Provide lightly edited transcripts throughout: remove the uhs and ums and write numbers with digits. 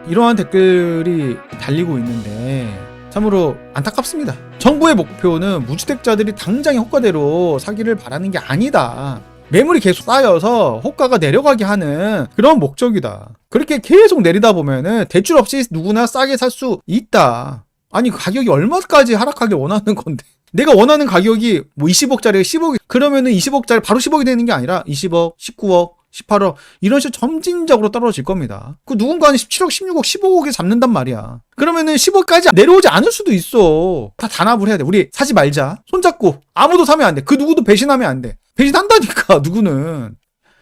이러한 댓글이 달리고 있는데 참으로 안타깝습니다. 정부의 목표는 무주택자들이 당장의 호가대로 사기를 바라는 게 아니다. 매물이 계속 쌓여서 호가가 내려가게 하는 그런 목적이다. 그렇게 계속 내리다 보면은 대출 없이 누구나 싸게 살 수 있다. 아니 가격이 얼마까지 하락하길 원하는 건데 내가 원하는 가격이 뭐 20억짜리 10억이 그러면은 20억짜리 바로 10억이 되는 게 아니라 20억, 19억, 18억 이런 식으로 점진적으로 떨어질 겁니다. 그 누군가는 17억, 16억, 15억에 잡는단 말이야. 그러면은 10억까지 내려오지 않을 수도 있어. 다 단합을 해야 돼. 우리 사지 말자. 손잡고 아무도 사면 안 돼. 그 누구도 배신하면 안 돼. 배신한다니까 누구는.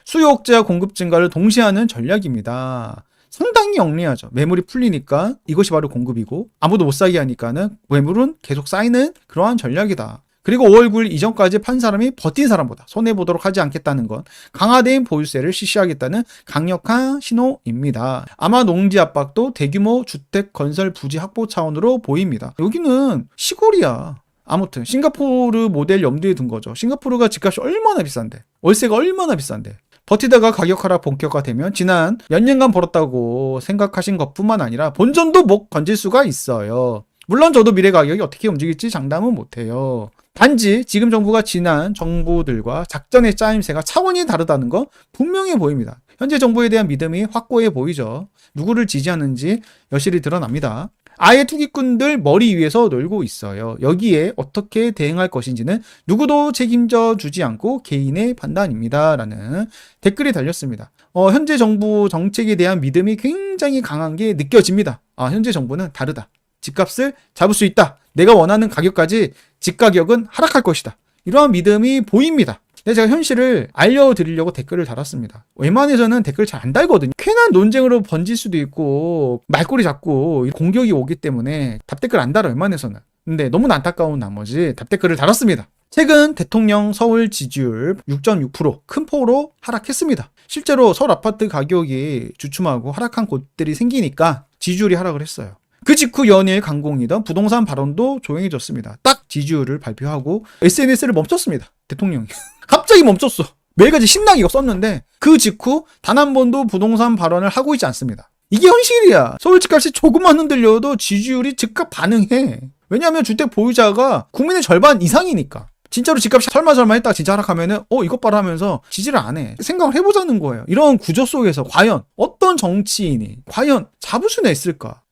수요 억제와 공급 증가를 동시에 하는 전략입니다. 상당히 영리하죠. 매물이 풀리니까 이것이 바로 공급이고 아무도 못 사게 하니까는 매물은 계속 쌓이는 그러한 전략이다. 그리고 5월 9일 이전까지 판 사람이 버틴 사람보다 손해보도록 하지 않겠다는 건 강화된 보유세를 실시하겠다는 강력한 신호입니다. 아마 농지 압박도 대규모 주택 건설 부지 확보 차원으로 보입니다. 여기는 시골이야. 아무튼 싱가포르 모델 염두에 둔 거죠. 싱가포르가 집값이 얼마나 비싼데 월세가 얼마나 비싼데 버티다가 가격 하락 본격화되면 지난 몇 년간 벌었다고 생각하신 것뿐만 아니라 본전도 못 건질 수가 있어요. 물론 저도 미래 가격이 어떻게 움직일지 장담은 못해요. 단지 지금 정부가 지난 정부들과 작전의 짜임새가 차원이 다르다는 건 분명해 보입니다. 현재 정부에 대한 믿음이 확고해 보이죠. 누구를 지지하는지 여실히 드러납니다. 아예 투기꾼들 머리 위에서 놀고 있어요. 여기에 어떻게 대응할 것인지는 누구도 책임져 주지 않고 개인의 판단입니다. 라는 댓글이 달렸습니다. 현재 정부 정책에 대한 믿음이 굉장히 강한 게 느껴집니다. 현재 정부는 다르다. 집값을 잡을 수 있다. 내가 원하는 가격까지 집가격은 하락할 것이다. 이러한 믿음이 보입니다. 근데 제가 현실을 알려드리려고 댓글을 달았습니다. 웬만해서는 댓글 잘 안 달거든요. 괜한 논쟁으로 번질 수도 있고 말꼬리 잡고 공격이 오기 때문에 답댓글 안 달아요. 웬만해서는. 근데 너무 안타까운 나머지 답댓글을 달았습니다. 최근 대통령 서울 지지율 6.6% 큰 폭으로 하락했습니다. 실제로 서울 아파트 가격이 주춤하고 하락한 곳들이 생기니까 지지율이 하락을 했어요. 그 직후 연일 강공이던 부동산 발언도 조용해졌습니다. 딱 지지율을 발표하고 SNS를 멈췄습니다. 대통령이. 갑자기 멈췄어. 매일같이 신나게 이거 썼는데 그 직후 단 한 번도 부동산 발언을 하고 있지 않습니다. 이게 현실이야. 서울 집값이 조금만 흔들려도 지지율이 즉각 반응해. 왜냐하면 주택 보유자가 국민의 절반 이상이니까. 진짜로 집값이 설마 했다가 진짜 하락하면은 이것 봐라 하면서 지지를 안 해. 생각을 해보자는 거예요. 이런 구조 속에서 과연 어떤 정치인이 과연 잡을 수는 있을까?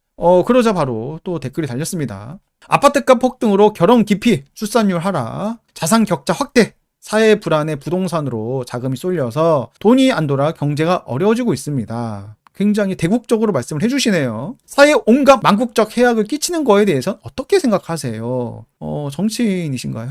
그러자 바로 또 댓글이 달렸습니다. 아파트값 폭등으로 결혼 기피, 출산율 하락, 자산 격차 확대, 사회 불안에 부동산으로 자금이 쏠려서 돈이 안 돌아 경제가 어려워지고 있습니다. 굉장히 대국적으로 말씀을 해주시네요. 사회 온갖 망국적 해악을 끼치는 거에 대해서는 어떻게 생각하세요? 정치인이신가요?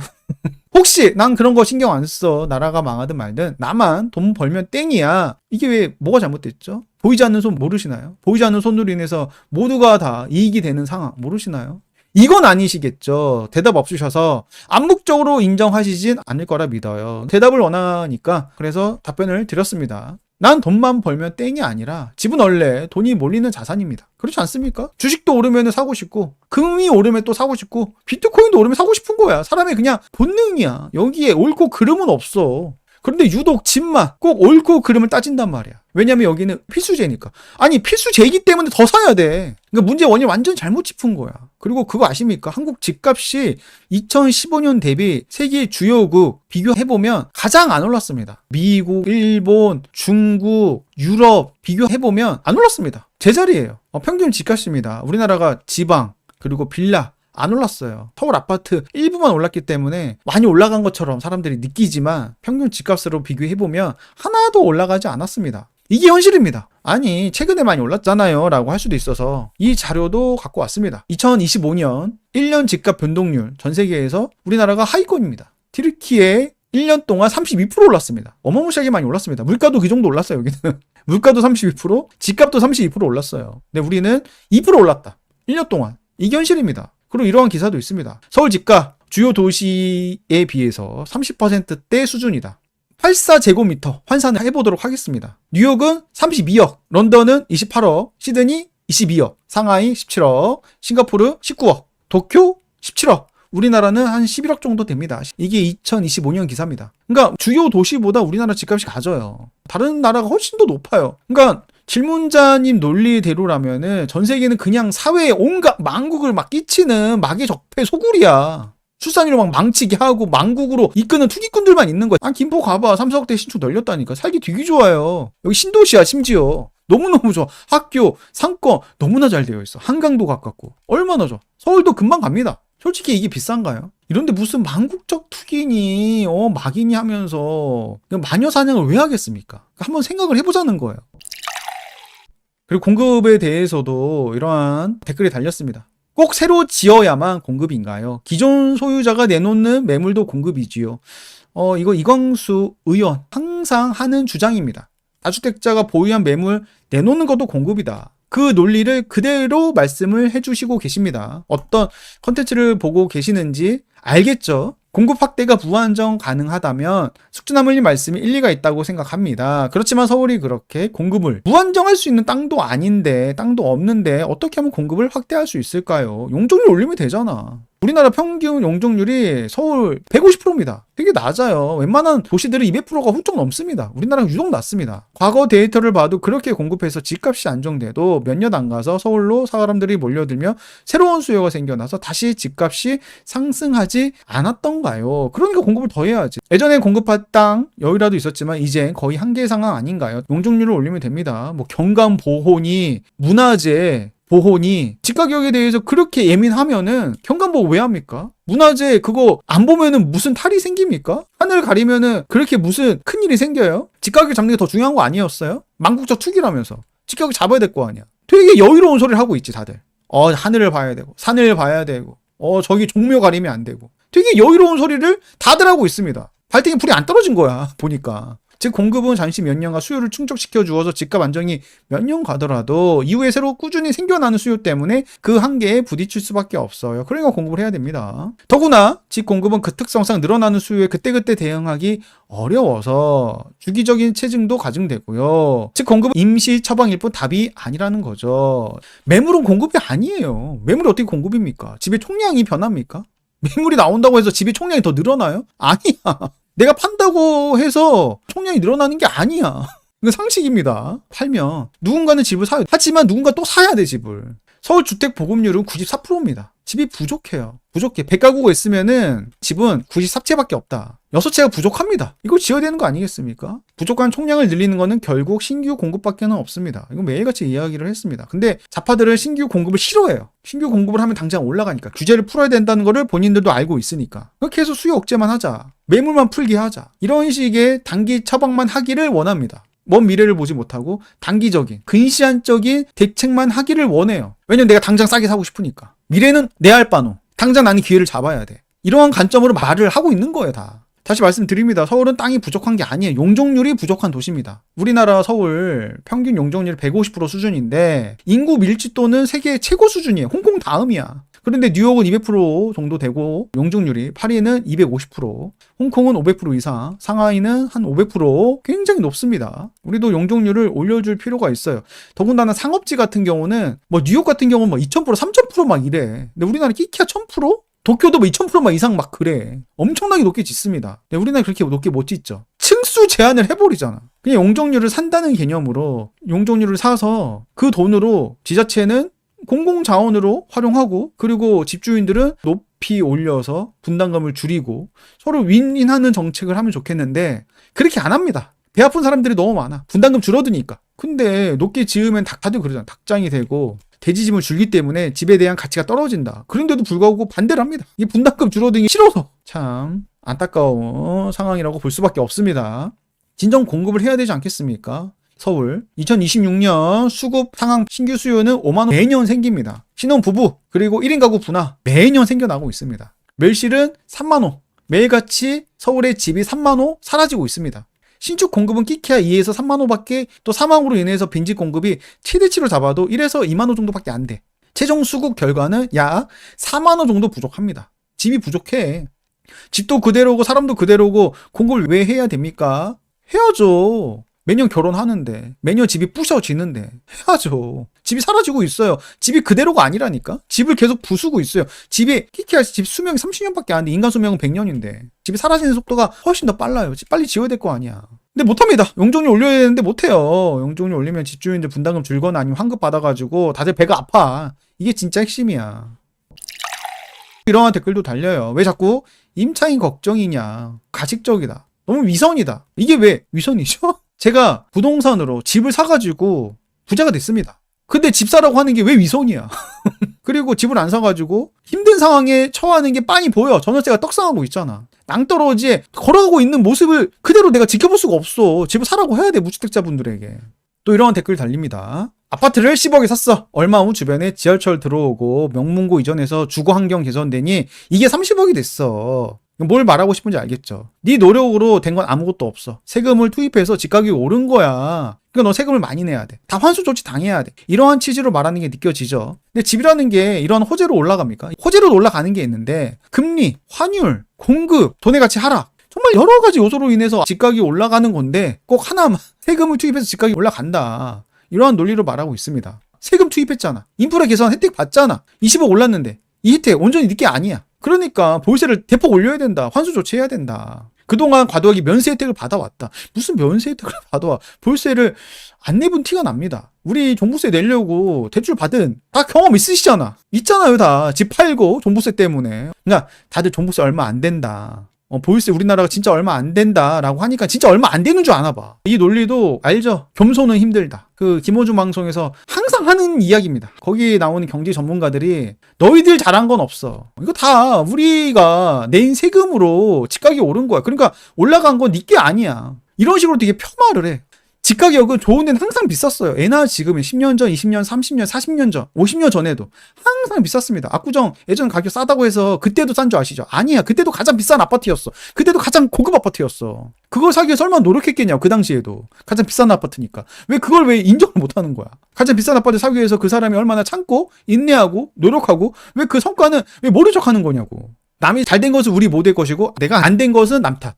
혹시 난 그런 거 신경 안 써. 나라가 망하든 말든 나만 돈 벌면 땡이야. 이게 왜 뭐가 잘못됐죠? 보이지 않는 손 모르시나요? 보이지 않는 손으로 인해서 모두가 다 이익이 되는 상황 모르시나요? 이건 아니시겠죠. 대답 없으셔서 암묵적으로 인정하시진 않을 거라 믿어요. 대답을 원하니까 그래서 답변을 드렸습니다. 난 돈만 벌면 땡이 아니라 집은 원래 돈이 몰리는 자산입니다. 그렇지 않습니까? 주식도 오르면 사고 싶고 금이 오르면 또 사고 싶고 비트코인도 오르면 사고 싶은 거야. 사람의 그냥 본능이야. 여기에 옳고 그름은 없어. 그런데 유독 집만 꼭 옳고 그름을 따진단 말이야. 왜냐면 여기는 필수제니까. 아니 필수제이기 때문에 더 사야 돼. 그러니까 문제의 원인 완전 잘못 짚은 거야. 그리고 그거 아십니까? 한국 집값이 2015년 대비 세계 주요국 비교해보면 가장 안 올랐습니다. 미국, 일본, 중국, 유럽 비교해보면 안 올랐습니다. 제자리예요. 평균 집값입니다. 우리나라가 지방 그리고 빌라 안 올랐어요. 서울 아파트 일부만 올랐기 때문에 많이 올라간 것처럼 사람들이 느끼지만 평균 집값으로 비교해보면 하나도 올라가지 않았습니다. 이게 현실입니다. 아니 최근에 많이 올랐잖아요 라고 할 수도 있어서 이 자료도 갖고 왔습니다. 2025년 1년 집값 변동률 전 세계에서 우리나라가 하위권입니다. 튀르키예 1년 동안 32% 올랐습니다. 어마무시하게 많이 올랐습니다. 물가도 그 정도 올랐어요. 여기는 물가도 32%, 집값도 32% 올랐어요. 근데 우리는 2% 올랐다. 1년 동안. 이게 현실입니다. 그리고 이러한 기사도 있습니다. 서울 집값 주요 도시에 비해서 30%대 수준이다. 84제곱미터 환산을 해보도록 하겠습니다. 뉴욕은 32억, 런던은 28억, 시드니 22억, 상하이 17억, 싱가포르 19억, 도쿄 17억, 우리나라는 한 11억 정도 됩니다. 이게 2025년 기사입니다. 그러니까 주요 도시보다 우리나라 집값이 낮아요. 다른 나라가 훨씬 더 높아요. 그러니까 질문자님 논리대로라면은 전 세계는 그냥 사회에 온갖 망국을 막 끼치는 마개 적폐 소굴이야. 출산율을 막 망치게 하고 망국으로 이끄는 투기꾼들만 있는 거야. 김포 가봐. 3, 4억대 신축 널렸다니까. 살기 되게 좋아요. 여기 신도시야 심지어. 너무너무 좋아. 학교, 상권 너무나 잘 되어 있어. 한강도 가깝고. 얼마나 좋아. 서울도 금방 갑니다. 솔직히 이게 비싼가요? 이런데 무슨 망국적 투기니 막이니 하면서 마녀 사냥을 왜 하겠습니까? 한번 생각을 해보자는 거예요. 그리고 공급에 대해서도 이러한 댓글이 달렸습니다. 꼭 새로 지어야만 공급인가요? 기존 소유자가 내놓는 매물도 공급이지요. 이거 이광수 의원 항상 하는 주장입니다. 다주택자가 보유한 매물 내놓는 것도 공급이다. 그 논리를 그대로 말씀을 해주시고 계십니다. 어떤 컨텐츠를 보고 계시는지 알겠죠? 공급 확대가 무한정 가능하다면 숙주나물님 말씀이 일리가 있다고 생각합니다. 그렇지만 서울이 그렇게 공급을 무한정할 수 있는 땅도 아닌데, 땅도 없는데 어떻게 하면 공급을 확대할 수 있을까요? 용적률 올리면 되잖아. 우리나라 평균 용적률이 서울 150%입니다. 되게 낮아요. 웬만한 도시들은 200%가 훌쩍 넘습니다. 우리나라가 유독 낮습니다. 과거 데이터를 봐도 그렇게 공급해서 집값이 안정돼도 몇 년 안 가서 서울로 사람들이 몰려들며 새로운 수요가 생겨나서 다시 집값이 상승하지 않았던가요? 그러니까 공급을 더 해야지. 예전에 공급할 땅 여유라도 있었지만 이제 거의 한계 상황 아닌가요? 용적률을 올리면 됩니다. 뭐 경감 보호니 문화재 보호니 집 가격에 대해서 그렇게 예민하면은 경감보호 왜 합니까? 문화재 그거 안 보면은 무슨 탈이 생깁니까? 하늘 가리면은 그렇게 무슨 큰일이 생겨요? 집 가격 잡는 게 더 중요한 거 아니었어요? 망국적 투기라면서 집 가격 잡아야 될 거 아니야. 되게 여유로운 소리를 하고 있지 다들. 하늘을 봐야 되고 산을 봐야 되고 저기 종묘 가리면 안 되고 되게 여유로운 소리를 다들 하고 있습니다. 발등에 불이 안 떨어진 거야 보니까. 즉 공급은 잠시 몇 년간 수요를 충족시켜 주어서 집값 안정이 몇 년 가더라도 이후에 새로 꾸준히 생겨나는 수요 때문에 그 한계에 부딪힐 수밖에 없어요. 그러니까 공급을 해야 됩니다. 더구나 집 공급은 그 특성상 늘어나는 수요에 그때그때 대응하기 어려워서 주기적인 체증도 가중되고요. 즉 공급은 임시 처방일 뿐 답이 아니라는 거죠. 매물은 공급이 아니에요. 매물이 어떻게 공급입니까? 집의 총량이 변합니까? 매물이 나온다고 해서 집의 총량이 더 늘어나요? 아니야. 내가 판다고 해서 총량이 늘어나는 게 아니야. 이건 상식입니다. 팔면 누군가는 집을 사요. 하지만 누군가 또 사야 돼 집을. 서울 주택 보급률은 94%입니다. 집이 부족해요. 부족해. 100가구가 있으면은 집은 94채밖에 없다. 6채가 부족합니다. 이걸 지어야 되는 거 아니겠습니까? 부족한 총량을 늘리는 거는 결국 신규 공급밖에는 없습니다. 이거 매일같이 이야기를 했습니다. 근데 자파들은 신규 공급을 싫어해요. 신규 공급을 하면 당장 올라가니까. 규제를 풀어야 된다는 거를 본인들도 알고 있으니까. 그렇게 해서 수요 억제만 하자. 매물만 풀게 하자. 이런 식의 단기 처방만 하기를 원합니다. 먼 미래를 보지 못하고 단기적인 근시안적인 대책만 하기를 원해요. 왜냐면 내가 당장 싸게 사고 싶으니까. 미래는 내 알 바노. 당장 나는 기회를 잡아야 돼. 이러한 관점으로 말을 하고 있는 거예요 다. 다시 말씀드립니다. 서울은 땅이 부족한 게 아니에요. 용적률이 부족한 도시입니다. 우리나라 서울 평균 용적률 150% 수준인데 인구 밀집도는 세계 최고 수준이에요. 홍콩 다음이야. 그런데 뉴욕은 200% 정도 되고 용적률이, 파리는 250%, 홍콩은 500% 이상, 상하이는 한 500% 굉장히 높습니다. 우리도 용적률을 올려줄 필요가 있어요. 더군다나 상업지 같은 경우는 뭐 뉴욕 같은 경우는 뭐 2000%, 3000% 막 이래. 근데 우리나라 끼키야 1000%? 도쿄도 뭐 2000% 막 이상 막 그래. 엄청나게 높게 짓습니다. 근데 우리나라 그렇게 높게 못 짓죠. 층수 제한을 해버리잖아. 그냥 용적률을 산다는 개념으로 용적률을 사서 그 돈으로 지자체는 공공자원으로 활용하고, 그리고 집주인들은 높이 올려서 분담금을 줄이고 서로 윈윈하는 정책을 하면 좋겠는데 그렇게 안 합니다. 배 아픈 사람들이 너무 많아. 분담금 줄어드니까. 근데 높게 지으면 다들 그러잖아. 닭장이 되고 대지짐을 줄기 때문에 집에 대한 가치가 떨어진다. 그런데도 불구하고 반대를 합니다. 이 분담금 줄어들기 싫어서. 참 안타까운 상황이라고 볼 수밖에 없습니다. 진정 공급을 해야 되지 않겠습니까? 서울 2026년 수급 상황 신규 수요는 5만호 매년 생깁니다. 신혼부부 그리고 1인 가구 분화 매년 생겨나고 있습니다. 멸실은 3만호. 매일같이 서울의 집이 3만호 사라지고 있습니다. 신축 공급은 끼케야 2에서 3만호 밖에, 또 사망으로 인해서 빈집 공급이 최대치로 잡아도 1에서 2만호 정도밖에 안 돼. 최종 수급 결과는 약 4만호 정도 부족합니다. 집이 부족해. 집도 그대로고 사람도 그대로고 공급을 왜 해야 됩니까? 해야죠. 매년 결혼하는데, 매년 집이 부셔지는데 해야죠. 집이 사라지고 있어요. 집이 그대로가 아니라니까. 집을 계속 부수고 있어요. 집이 끼키야 집 수명이 30년밖에 안 돼. 인간 수명은 100년인데 집이 사라지는 속도가 훨씬 더 빨라요. 빨리 지어야 될 거 아니야. 근데 못합니다. 용적률 올려야 되는데 못해요. 용적률 올리면 집주인들 분담금 줄거나 아니면 환급 받아가지고 다들 배가 아파. 이게 진짜 핵심이야. 이러한 댓글도 달려요. 왜 자꾸 임차인 걱정이냐. 가식적이다. 너무 위선이다. 이게 왜 위선이죠? 제가 부동산으로 집을 사가지고 부자가 됐습니다. 근데 집 사라고 하는 게 왜 위선이야? 그리고 집을 안 사가지고 힘든 상황에 처하는 게 빤히 보여. 전월세가 떡상하고 있잖아. 낭떠러지에 걸어가고 있는 모습을 그대로 내가 지켜볼 수가 없어. 집을 사라고 해야 돼, 무주택자분들에게. 또 이런 댓글 달립니다. 아파트를 10억에 샀어. 얼마 후 주변에 지하철 들어오고 명문고 이전해서 주거 환경 개선되니 이게 30억이 됐어. 뭘 말하고 싶은지 알겠죠? 네 노력으로 된 건 아무것도 없어. 세금을 투입해서 집가격이 오른 거야. 그러니까 너 세금을 많이 내야 돼. 다 환수 조치 당해야 돼. 이러한 취지로 말하는 게 느껴지죠. 근데 집이라는 게 이런 호재로 올라갑니까? 호재로 올라가는 게 있는데 금리, 환율, 공급, 돈의 가치 하락, 정말 여러 가지 요소로 인해서 집가격이 올라가는 건데 꼭 하나만 세금을 투입해서 집가격이 올라간다. 이러한 논리로 말하고 있습니다. 세금 투입했잖아. 인프라 개선 혜택 받잖아. 20억 올랐는데 이 혜택 온전히 네 게 아니야. 그러니까 보유세를 대폭 올려야 된다. 환수 조치해야 된다. 그동안 과도하게 면세 혜택을 받아왔다. 무슨 면세 혜택을 받아와. 보유세를 안 내본 티가 납니다. 우리 종부세 내려고 대출 받은 다 경험 있으시잖아. 있잖아요 다. 집 팔고 종부세 때문에. 그러니까 다들 종부세 얼마 안 된다. 보유세 우리나라가 진짜 얼마 안 된다라고 하니까 진짜 얼마 안 되는 줄 아나 봐. 이 논리도 알죠? 겸손은 힘들다. 그 김호중 방송에서 항상 하는 이야기입니다. 거기에 나오는 경제 전문가들이 너희들 잘한 건 없어. 이거 다 우리가 낸 세금으로 집가격이 오른 거야. 그러니까 올라간 건 네 게 아니야. 이런 식으로 되게 폄하를 해. 집가격은 좋은 데는 항상 비쌌어요. 예나 지금은 10년 전, 20년, 30년, 40년 전, 50년 전에도 항상 비쌌습니다. 압구정 예전 가격 싸다고 해서 그때도 싼 줄 아시죠? 아니야. 그때도 가장 비싼 아파트였어. 그때도 가장 고급 아파트였어. 그걸 사기 위해서 얼마나 노력했겠냐고. 그 당시에도. 가장 비싼 아파트니까. 왜 그걸 왜 인정을 못하는 거야? 가장 비싼 아파트 사기 위해서 그 사람이 얼마나 참고 인내하고 노력하고 왜 그 성과는 왜 모른 척하는 거냐고. 남이 잘 된 것은 우리 못될 것이고 내가 안 된 것은 남 탓.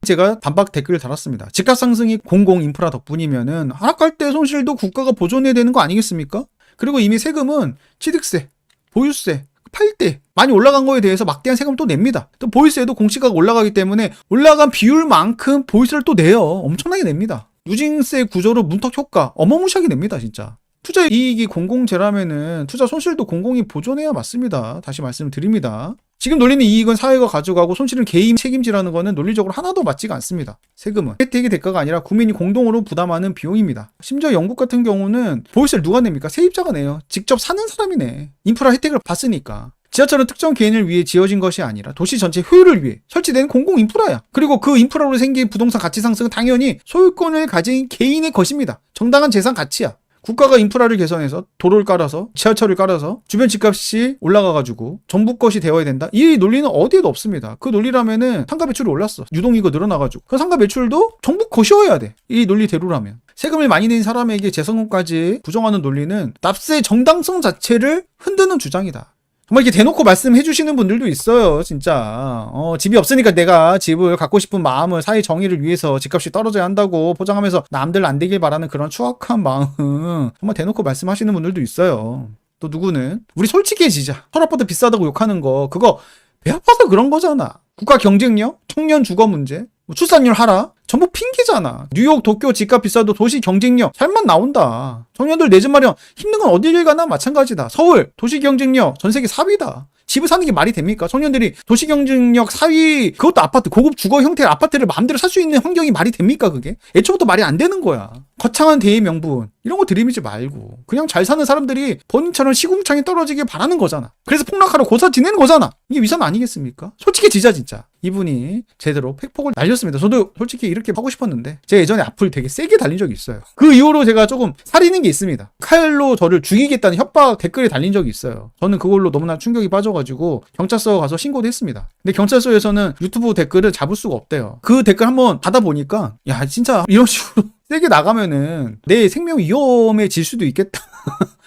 제가 반박 댓글을 달았습니다. 집값 상승이 공공 인프라 덕분이면은 하락할 때 손실도 국가가 보존해야 되는 거 아니겠습니까? 그리고 이미 세금은 취득세, 보유세, 팔 때 많이 올라간 거에 대해서 막대한 세금을 또 냅니다. 또 보유세도 공시가가 올라가기 때문에 올라간 비율만큼 보유세를 또 내요. 엄청나게 냅니다. 누징세 구조로 문턱 효과 어마무시하게 냅니다, 진짜. 투자 이익이 공공재라면은 투자 손실도 공공이 보존해야 맞습니다. 다시 말씀드립니다. 지금 논리는 이익은 사회가 가져가고 손실은 개인 책임지라는 거는 논리적으로 하나도 맞지가 않습니다. 세금은 혜택의 대가가 아니라 국민이 공동으로 부담하는 비용입니다. 심지어 영국 같은 경우는 보유세를 누가 냅니까? 세입자가 내요. 직접 사는 사람이 내. 인프라 혜택을 봤으니까. 지하철은 특정 개인을 위해 지어진 것이 아니라 도시 전체 효율을 위해 설치된 공공 인프라야. 그리고 그 인프라로 생긴 부동산 가치 상승은 당연히 소유권을 가진 개인의 것입니다. 정당한 재산 가치야. 국가가 인프라를 개선해서 도로를 깔아서 지하철을 깔아서 주변 집값이 올라가가지고 정부 것이 되어야 된다. 이 논리는 어디에도 없습니다. 그 논리라면은 상가 매출이 올랐어. 유동인구 늘어나가지고 그 상가 매출도 정부 것이어야 돼. 이 논리대로라면. 세금을 많이 낸 사람에게 재성금까지 부정하는 논리는 납세 정당성 자체를 흔드는 주장이다. 정말 이렇게 대놓고 말씀해 주시는 분들도 있어요, 진짜. 집이 없으니까 내가 집을 갖고 싶은 마음을 사회 정의를 위해서 집값이 떨어져야 한다고 포장하면서 남들 안 되길 바라는 그런 추악한 마음. 정말 대놓고 말씀하시는 분들도 있어요. 또 누구는 우리 솔직해지자. 서울아파트 비싸다고 욕하는 거 그거 배 아파서 그런 거잖아. 국가 경쟁력, 청년 주거 문제, 출산율 하락 전부 핑계잖아. 뉴욕, 도쿄 집값 비싸도 도시 경쟁력 잘만 나온다. 청년들 내 집 마련 힘든 건 어디를 가나 마찬가지다. 서울 도시 경쟁력 전 세계 4위다. 집을 사는 게 말이 됩니까? 청년들이 도시 경쟁력 4위 그것도 아파트 고급 주거 형태의 아파트를 마음대로 살 수 있는 환경이 말이 됩니까 그게? 애초부터 말이 안 되는 거야. 거창한 대의 명분 이런 거 들이미지 말고 그냥 잘 사는 사람들이 본인처럼 시궁창에 떨어지길 바라는 거잖아. 그래서 폭락하러 고사 지내는 거잖아. 이게 위선 아니겠습니까? 솔직해지자 진짜. 이분이 제대로 팩폭을 날렸습니다. 저도 솔직히 이렇게 하고 싶었는데 제가 예전에 악플 되게 세게 달린 적이 있어요. 그 이후로 제가 조금 살리는 게 있습니다. 칼로 저를 죽이겠다는 협박 댓글에 달린 적이 있어요. 저는 그걸로 너무나 충격이 빠져가지고 경찰서 가서 신고도 했습니다. 근데 경찰서에서는 유튜브 댓글을 잡을 수가 없대요. 그 댓글 한번 받아보니까 야 진짜 이런 식으로 세게 나가면은 내 생명 위험해질 수도 있겠다.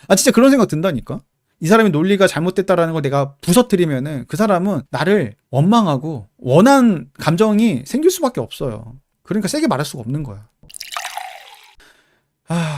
아 진짜 그런 생각 든다니까. 이 사람의 논리가 잘못됐다라는 걸 내가 부서뜨리면은 그 사람은 나를 원망하고 원한 감정이 생길 수밖에 없어요. 그러니까 세게 말할 수가 없는 거야.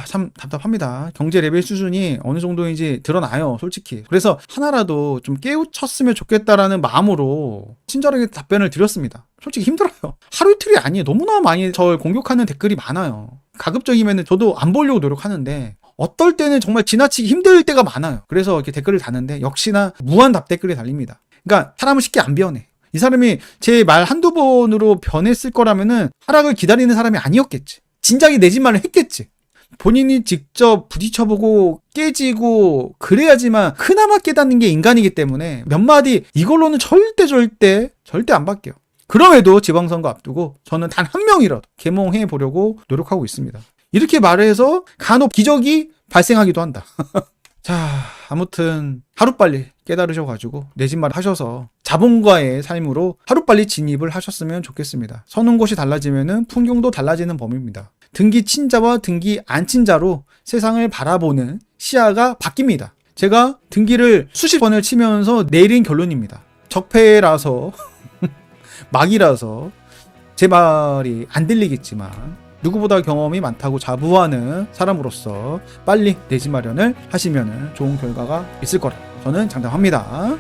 참 답답합니다. 경제 레벨 수준이 어느 정도인지 드러나요, 솔직히. 그래서 하나라도 좀 깨우쳤으면 좋겠다라는 마음으로 친절하게 답변을 드렸습니다. 솔직히 힘들어요. 하루 이틀이 아니에요. 너무나 많이 저를 공격하는 댓글이 많아요. 가급적이면 저도 안 보려고 노력하는데 어떨 때는 정말 지나치게 힘들 때가 많아요. 그래서 이렇게 댓글을 다는데 역시나 무한 답 댓글이 달립니다. 그러니까 사람은 쉽게 안 변해. 이 사람이 제 말 한두 번으로 변했을 거라면은 하락을 기다리는 사람이 아니었겠지. 진작에 내 집 말을 했겠지. 본인이 직접 부딪혀보고 깨지고 그래야지만 그나마 깨닫는 게 인간이기 때문에 몇 마디 이걸로는 절대 안 바뀌어. 그럼에도 지방선거 앞두고 저는 단 한 명이라도 계몽해 보려고 노력하고 있습니다. 이렇게 말해서 간혹 기적이 발생하기도 한다. 자, 아무튼 하루빨리 깨달으셔가지고 내 집 말 하셔서 자본가의 삶으로 하루빨리 진입을 하셨으면 좋겠습니다. 서는 곳이 달라지면은 풍경도 달라지는 법입니다. 등기 친자와 등기 안 친자로 세상을 바라보는 시야가 바뀝니다. 제가 등기를 수십 번을 치면서 내린 결론입니다. 적폐라서 막이라서 제 말이 안 들리겠지만 누구보다 경험이 많다고 자부하는 사람으로서 빨리 내 집 마련을 하시면 좋은 결과가 있을 거라 저는 장담합니다.